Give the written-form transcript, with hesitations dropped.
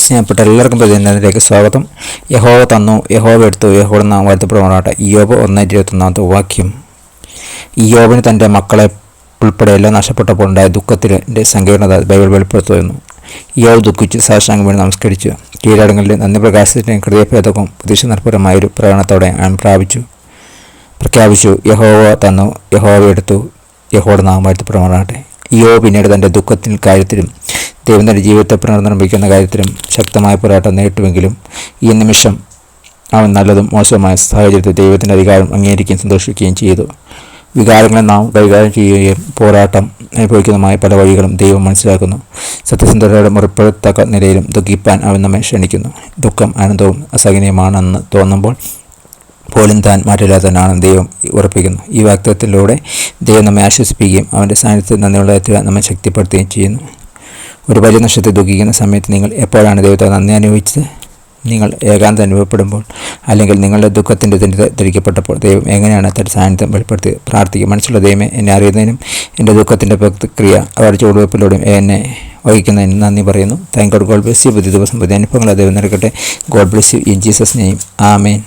സ്നേഹപ്പെട്ട എല്ലാവർക്കും പ്രതിദിനത്തിലേക്ക് സ്വാഗതം. യഹോവ തന്നു, യഹോവ എടുത്തു, യഹോവ നാം വാഴ്ത്തപ്പെടുമാറാകട്ടെ. ഇയ്യോബ് 1:21 വാക്യം. ഇയ്യോബിന് തൻ്റെ മക്കളെ ഉൾപ്പെടെ എല്ലാം നഷ്ടപ്പെട്ടപ്പോൾ ഉണ്ടായ ദുഃഖത്തിൻ്റെ സങ്കീർണത ബൈബിൾ വെളിപ്പെടുത്തുന്നു. ഇയ്യോബ് ദുഃഖിച്ചു, സാഷ്ടാംഗം വീണ് നമസ്കരിച്ചു. കീഴടങ്ങളിലെ നന്ദി പ്രകാശത്തിൻ്റെയും ഹൃദയഭേദകവും പ്രതീക്ഷാനിർഭരമായൊരു പ്രകടനത്തോടെ അവൻ പ്രഖ്യാപിച്ചു, യഹോവ തന്നു, യഹോവ എടുത്തു, യഹോവ നാം വാഴ്ത്തപ്പെടുമാറാകട്ടെ. ഇയ്യോബ് പിന്നീട് തൻ്റെ ദുഃഖത്തിൻ്റെ കാര്യത്തിലും ദൈവം തൻ്റെ ജീവിതത്തെ പുനർനിർമ്മിക്കുന്ന കാര്യത്തിലും ശക്തമായ പോരാട്ടം നേരിട്ടുവെങ്കിലും ഈ നിമിഷം അവൻ നല്ലതും മോശവുമായ സാഹചര്യത്തിൽ ദൈവത്തിൻ്റെ അധികാരം അംഗീകരിക്കുകയും സന്തോഷിക്കുകയും ചെയ്തു. വികാരങ്ങളെ നാം കൈകാര്യം ചെയ്യുകയും പോരാട്ടം അനുഭവിക്കുന്നതുമായ പല വഴികളും ദൈവം മനസ്സിലാക്കുന്നു. സത്യസന്ധതയോടെ മുറിപ്പെടുത്തക്ക നിലയിലും ദുഃഖിപ്പാൻ അവൻ നമ്മെ ക്ഷണിക്കുന്നു. ദുഃഖം ആനന്ദവും അസഹനീയമാണെന്ന് തോന്നുമ്പോൾ പോലും താൻ മാറ്റില്ലാത്തവനാണെന്ന് ദൈവം ഉറപ്പിക്കുന്നു. ഈ വാക്തത്വത്തിലൂടെ ദൈവം നമ്മെ ആശ്വസിപ്പിക്കുകയും അവൻ്റെ സാന്നിധ്യത്തിൽ നന്ദിയുള്ളതായി നമ്മെ ശക്തിപ്പെടുത്തുകയും ചെയ്യുന്നു. ഒരു വലിയ നഷ്ടത്തെ ദുഃഖിക്കുന്ന സമയത്ത് നിങ്ങൾ എപ്പോഴാണ് ദൈവത്തെ നന്ദി അനുഭവിച്ചത്? നിങ്ങൾ ഏകാന്തം അനുഭവപ്പെടുമ്പോൾ, അല്ലെങ്കിൽ നിങ്ങളുടെ ദുഃഖത്തിൻ്റെ ധരിക്കപ്പെട്ടപ്പോൾ ദൈവം എങ്ങനെയാണ് തൻ്റെ സാന്നിധ്യം വെളിപ്പെടുത്തി? പ്രാർത്ഥിക്കുക. മനസ്സുള്ള ദൈവമേ, എന്നെ അറിയുന്നതിനും എൻ്റെ ദുഃഖത്തിൻ്റെ പ്രതിക്രിയ അവരുടെ ചുവടുവയ്പ്പിലൂടെയും എന്നെ വഹിക്കുന്നതിന് നന്ദി പറയുന്നു. Thank God. God bless you. പുതിയ ദിവസം പുതിയ അനുഭവങ്ങൾ ദൈവം നിറക്കട്ടെ. God bless you in Jesus name. Amen.